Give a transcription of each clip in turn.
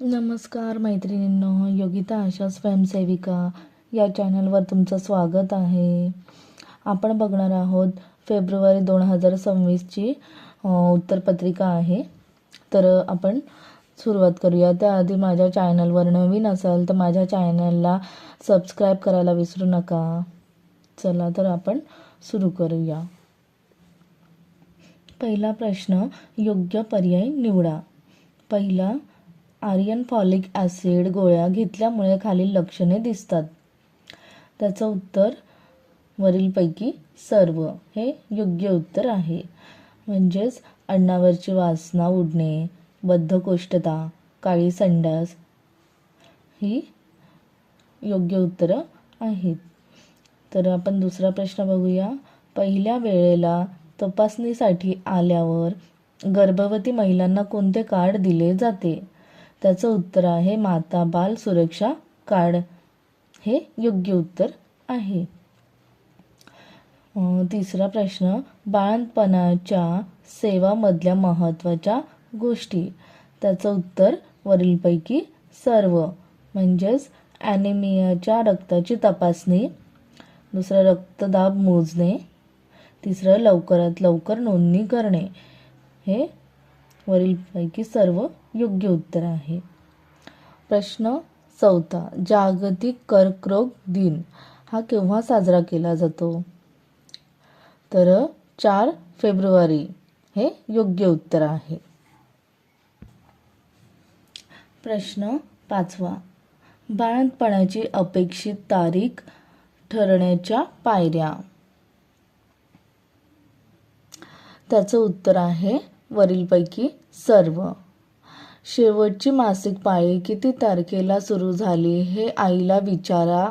नमस्कार मैत्रिणींनो, योगिता आशा स्वयंसेविका या चॅनलवर तुमचं स्वागत आहे. आपण बघणार आहोत फेब्रुवारी 2026ची उत्तरपत्रिका आहे. तर आपण सुरुवात करूया. त्याआधी माझ्या चॅनलवर नवीन असाल तर माझ्या चॅनलला सबस्क्राईब करायला विसरू नका. चला तर आपण सुरू करूया. पहिला प्रश्न, योग्य पर्याय निवडा. पहिला, आर्यन फॉलिक ॲसिड गोळ्या घेतल्यामुळे खालील लक्षणे दिसतात. त्याचं उत्तर वरीलपैकी सर्व हे योग्य उत्तर आहे. म्हणजेच अन्नावरची वासना उडणे, बद्धकोष्ठता, काळी संडास ही योग्य उत्तरं आहेत. तर आपण दुसरा प्रश्न बघूया. पहिल्या वेळेला तपासणीसाठी आल्यावर गर्भवती महिलांना कोणते कार्ड दिले जाते? त्याचं उत्तर आहे माता बाल सुरक्षा कार्ड हे योग्य उत्तर आहे. तिसरा प्रश्न, बाळंतपणाच्या सेवामधल्या महत्त्वाच्या गोष्टी. त्याचं उत्तर वरीलपैकी सर्व. म्हणजेच ॲनिमियाच्या रक्ताची तपासणी, दुसरं रक्तदाब मोजणे, तिसरं लवकरात लवकर नोंदणी करणे हे वरीलपैकी सर्व योग्य उत्तर आहे. प्रश्न चौथा, जागतिक कर्करोग दिन हा केव्हा साजरा केला जातो? तर 4 फेब्रुवारी हे योग्य उत्तर आहे. प्रश्न पाचवा, बाळंतपणाची अपेक्षित तारीख ठरण्याच्या पायऱ्या. त्याचं उत्तर आहे वरीलपैकी सर्व. शेवटची मासिक पाळी किती तारखेला सुरू झाली हे आईला विचारा.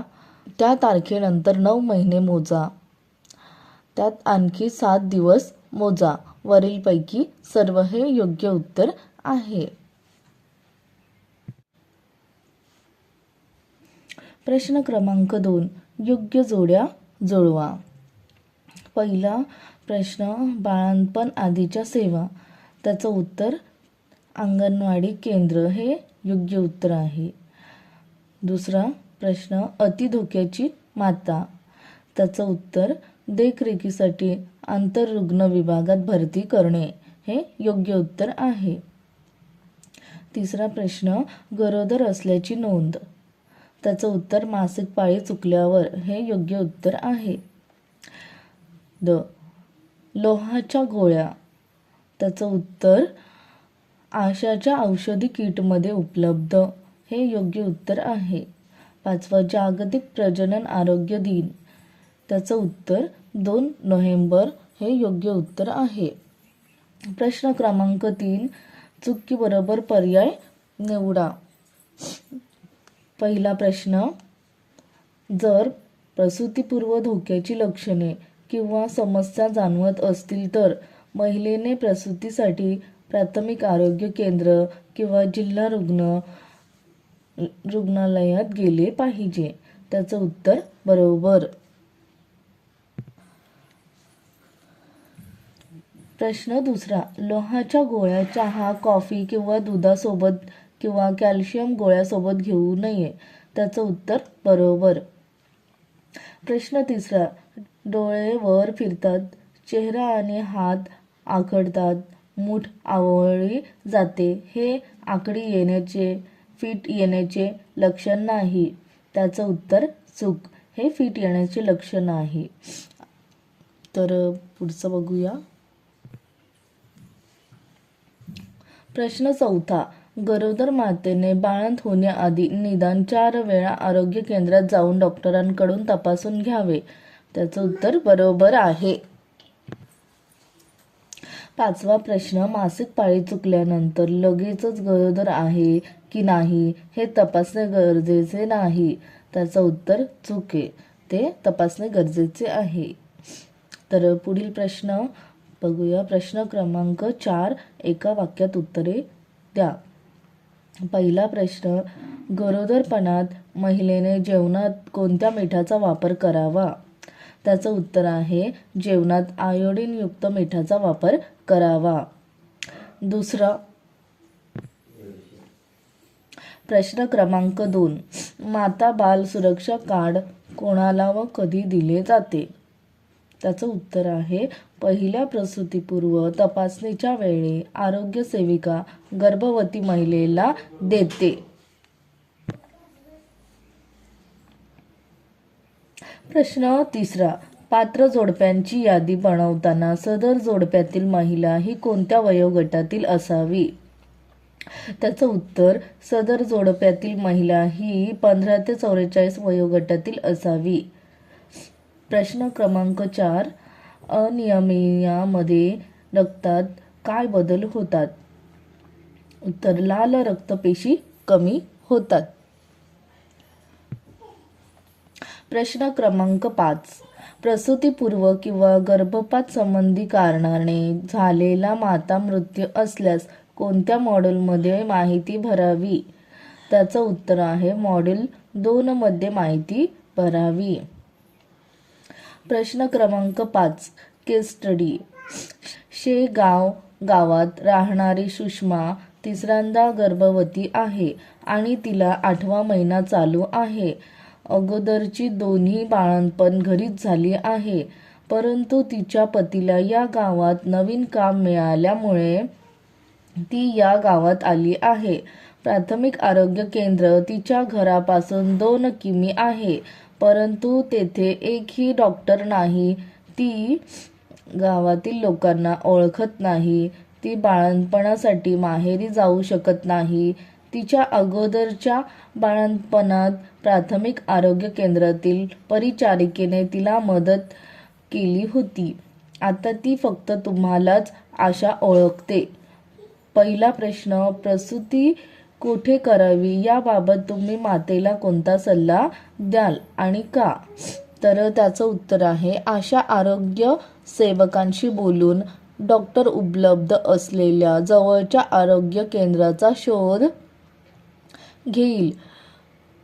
त्या तारखेनंतर 9 महिने मोजा. त्यात आणखी 7 दिवस मोजा. वरीलपैकी सर्व हे योग्य उत्तर आहे. प्रश्न क्रमांक 2, योग्य जोड्या जुळवा. पहिला प्रश्न, बाळंतपण आधीच्या सेवा. त्याचं उत्तर अंगणवाडी केंद्र हे योग्य उत्तर आहे. दुसरा प्रश्न, अतिधोक्याची माता. त्याचं उत्तर देखरेखीसाठी आंतररुग्ण विभागात भरती करणे हे योग्य उत्तर आहे. तिसरा प्रश्न, गरोदर असल्याची नोंद. त्याचं उत्तर मासिक पाळी चुकल्यावर हे योग्य उत्तर आहे. लोहाच्या गोळ्या. त्याचं उत्तर आशाच्या औषधी किटमध्ये उपलब्ध हे योग्य उत्तर आहे. पाचवा, जागतिक प्रजनन आरोग्य दिन. त्याचं उत्तर 2 नोव्हेंबर हे योग्य उत्तर आहे. प्रश्न क्रमांक 3, चुकी बरोबर पर्याय निवडा. पहिला प्रश्न, जर प्रसूतीपूर्व धोक्याची लक्षणे किंवा समस्या जाणवत असतील तर महिलेने प्रसूतीसाठी प्राथमिक आरोग्य केंद्र किंवा जिल्हा रुग्णालयात गेले पाहिजे. त्याचं उत्तर बरोबर. प्रश्न दुसरा, लोहाच्या गोळ्या चहा, कॉफी किंवा दुधासोबत किंवा कॅल्शियम गोळ्यासोबत घेऊ नये. त्याचं उत्तर बरोबर. प्रश्न तिसरा, डोळे वर फिरतात, चेहरा आणि हात आखडतात, मूठ आवळली जाते हे आकडी येण्याचे, फिट येण्याचे लक्षण नाही. त्याचं उत्तर चूक. हे फिट येण्याचे लक्षण आहे. तर पुढचं बघूया. प्रश्न चौथा, गरोदर मातेने बाळंत होण्याआधी निदान 4 वेळा आरोग्य केंद्रात जाऊन डॉक्टरांकडून तपासून घ्यावे. त्याचं उत्तर बरोबर आहे. पाचवा प्रश्न, मासिक पाळी चुकल्यानंतर लगेचच गरोदर आहे की नाही हे तपासणे गरजेचे नाही. त्याचं उत्तर चूक आहे. ते तपासणे गरजेचे आहे. तर पुढील प्रश्न बघूया. प्रश्न क्रमांक 4, एका वाक्यात उत्तरे द्या. पहिला प्रश्न, गरोदरपणात महिलेने जेवणात कोणत्या मिठाचा वापर करावा? त्याचं उत्तर आहे जेवणात आयोडीनयुक्त मिठाचा वापर करावा. दुसरा प्रश्न क्रमांक 2. माता बाल सुरक्षा कार्ड कोणाला व कधी दिले जाते? त्याचं उत्तर आहे पहिल्या प्रसूतीपूर्व तपासणीच्या वेळी आरोग्य सेविका गर्भवती महिलेला देते. प्रश्न 3. पात्र जोडप्यांची यादी बनवताना सदर जोडप्यातील महिला ही कोणत्या वयोगटातील असावी? त्याचं उत्तर सदर जोडप्यातील महिला ही 15 ते 44 वयोगटातील असावी. प्रश्न क्रमांक 4. अनिमियामध्ये रक्तात काय बदल होतात? उत्तर लाल रक्तपेशी कमी होतात. प्रश्न क्रमांक 5. प्रसूतीपूर्व किंवा गर्भपात संबंधी कारणाने झालेला माता मृत्यू असल्यास कोणत्या मॉड्यूलमध्ये माहिती भरावी? त्याचं उत्तर आहे मॉड्यूल 2 मध्ये माहिती भरावी. प्रश्न क्रमांक 5. केस स्टडी. शेगाव गावात राहणारी सुषमा तिसऱ्यांदा गर्भवती आहे आणि तिला 8वा महिना चालू आहे. अगोदरची दोन्ही बाळंतपण घरीच झाली आहे, परंतु तिच्या पतीला या गावात नवीन काम मिळाल्यामुळे ती या गावात आली आहे. प्राथमिक आरोग्य केंद्र तिच्या घरापासून 2 किमी आहे, परंतु तेथे एकही डॉक्टर नाही. ती गावातील लोकांना ओळखत नाही. ती बाळंतपणासाठी माहेरी जाऊ शकत नाही. तिच्या अगोदरच्या बाळंतपणात प्राथमिक आरोग्य केंद्रातील परिचारिकेने तिला मदत केली होती. आता ती फक्त तुम्हालाच आशा ओळखते. पहिला प्रश्न. प्रसूती कोठे करावी याबाबत तुम्ही मातेला कोणता सल्ला द्याल आणि का? तर त्याचं उत्तर आहे आशा आरोग्य सेवकांशी बोलून डॉक्टर उपलब्ध असलेल्या जवळच्या आरोग्य केंद्राचा शोध घेईल.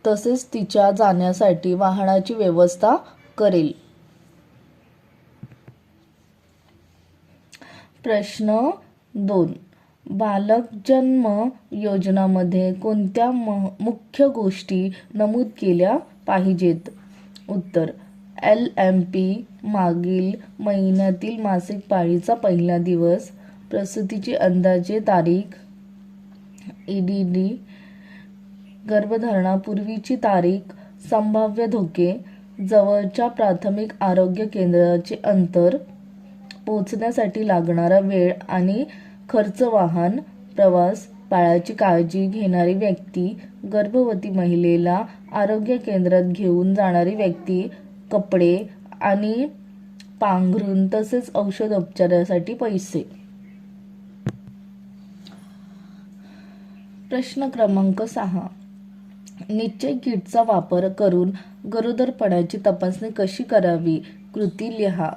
तसेच तिच्या जाण्यासाठी वाहनाची व्यवस्था करेल. प्रश्न 2. बालक जन्म योजनामध्ये कोणत्या मुख्य गोष्टी नमूद केल्या पाहिजेत? उत्तर LMP, मागील महिन्यातील मासिक पाळीचा पहिला दिवस, प्रसूतीची अंदाजे तारीख, EDD, गर्भधारणापूर्वीची तारीख, संभाव्य धोके, जवळच्या प्राथमिक आरोग्य केंद्राचे अंतर, पोहोचण्यासाठी लागणारा वेळ आणि खर्च, वाहन, प्रवास, बाळाची काळजी घेणारी व्यक्ती, गर्भवती महिलेला आरोग्य केंद्रात घेऊन जाणारी व्यक्ती, कपडे आणि पांघरूण तसेच औषधोपचारासाठी पैसे. प्रश्न क्रमांक 6. निश्चय किटचा वापर करून गरोदरपणाची तपासणी कशी करावी? कृती लिहा.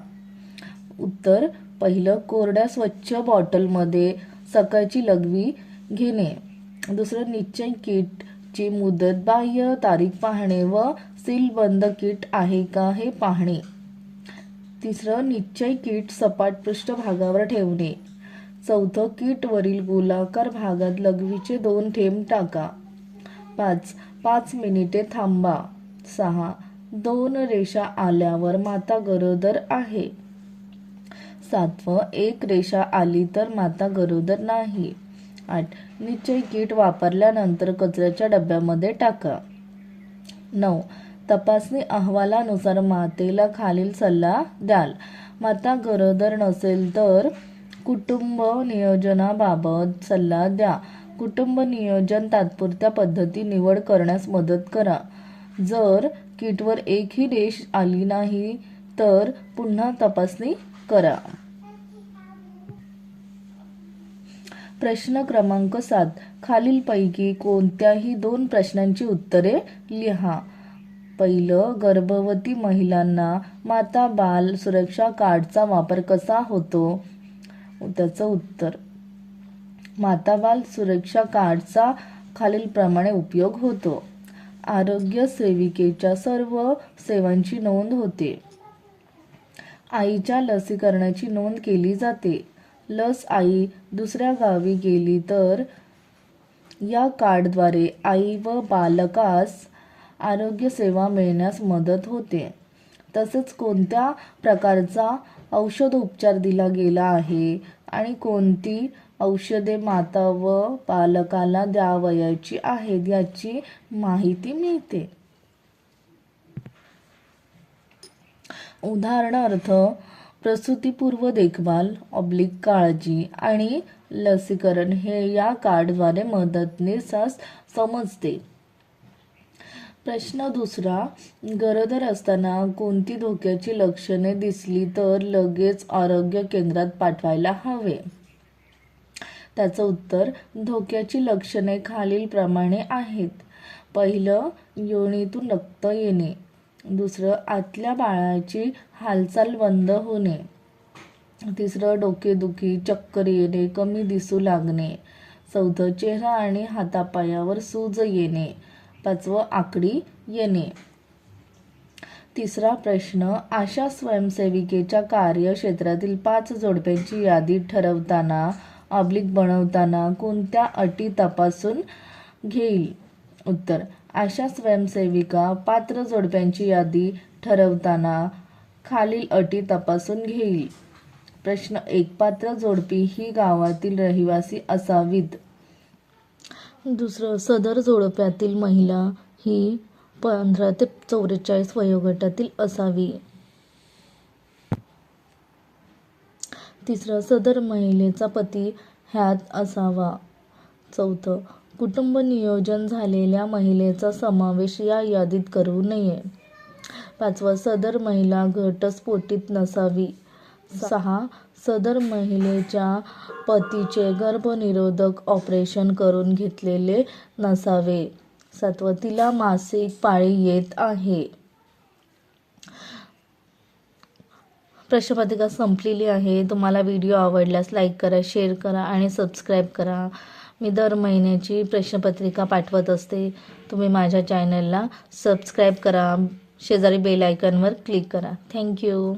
उत्तर पहिलं कोरड्या स्वच्छ बॉटलमध्ये सकाळची लघवी घेणे. दुसरं निश्चय किटची मुदत, बाह्य तारीख पाहणे व सीलबंद किट आहे का हे पाहणे. तिसरं निश्चय किट सपाट पृष्ठभागावर ठेवणे. चौथं किटवरील गोलाकार भागात लघवीचे 2 थेंब टाका. 5 मिनिटे थांबा. 6 2 रेषा आल्यावर माता गरोदर आहे. 7 एक रेषा आली तर माता गरोदर नाही. 8 निश्चय किट वापरल्यानंतर कचऱ्याच्या डब्यामध्ये टाका. 9 तपासणी अहवालानुसार मातेला खालील सल्ला द्याल. माता गरोदर नसेल तर कुटुंब नियोजनाबाबत सल्ला द्या. कुटुंब नियोजन तात्पुरत्या पद्धती निवड करण्यास मदत करा. जर किटवर एकही रेष आली नाही तर पुन्हा तपासणी करा. प्रश्न क्रमांक 7. खालीलपैकी कोणत्याही 2 प्रश्नांची उत्तरे लिहा. पहिलं, गर्भवती महिलांना माता बाल सुरक्षा कार्डचा वापर कसा होतो? त्याचं उत्तर माता बाल सुरक्षा कार्डचा खालीलप्रमाणे उपयोग होतो. आरोग्य सेविकेच्या सर्व सेवांची नोंद होते. आईच्या लसीकरणाची नोंद केली जाते. लस आई दुसऱ्या गावी गेली तर या कार्डद्वारे आई व बालकास आरोग्य सेवा मिळण्यास मदत होते. तसेच कोणत्या प्रकारचा औषध उपचार दिला गेला आहे आणि कोणती औषधे माता व बालकाला द्यावयाची आहेत याची माहिती मिळते. उदाहरणार्थ प्रसूतीपूर्व देखभाल काळजी आणि लसीकरण हे या कार्डद्वारे मदतनीस समजते. प्रश्न दुसरा, गरोदर असताना कोणती धोक्याची लक्षणे दिसली तर लगेच आरोग्य केंद्रात पाठवायला हवे. त्याचं उत्तर, धोक्याची लक्षणे खालीलप्रमाणे आहेत. पहिलं, योनीतून रक्त येणे. दुसरं, आतल्या बाळाची हालचाल बंद होणे. तिसरं, डोकेदुखी, चक्कर येणे, कमी दिसू लागणे. चौथं, चेहरा आणि हातापायावर सूज येणे. पाचवं, आकडी येणे. तिसरा प्रश्न, आशा स्वयंसेविकेच्या कार्यक्षेत्रातील 5 जोडप्यांची यादी ठरवताना बनवताना कोणत्या अटी तपासून घेईल. उत्तर, आशा स्वयंसेविका पात्र जोडप्यांची यादी ठरवताना खालील अटी तपासून घेईल. प्रश्न 1, पात्र जोडपी ही गावातील रहिवासी असावीत. दुसरं, सदर जोडप्यातील महिला ही 15 ते 44 वयोगटातील असावी. तिसरं, सदर महिलेचा पती ह्यात असावा. चौथं, कुटुंब नियोजन झालेल्या महिलेचा समावेश या यादीत करू नये. पाचवं, सदर महिला घटस्फोटीत नसावी. 6, सदर महिलेच्या पतीचे गर्भनिरोधक ऑपरेशन करून घेतलेले नसावे. 7, तिला मासिक पाळी येत आहे. प्रश्नपत्रिका संपलेली आहे. तुम्हाला व्हिडिओ आवडल्यास लाईक करा, शेअर करा आणि सबस्क्राईब करा. मी दर महिन्याची प्रश्नपत्रिका पाठवत असते. तुम्ही माझ्या चॅनलला सबस्क्राईब करा, शेजारी बेल आयकॉनवर क्लिक करा. थँक्यू.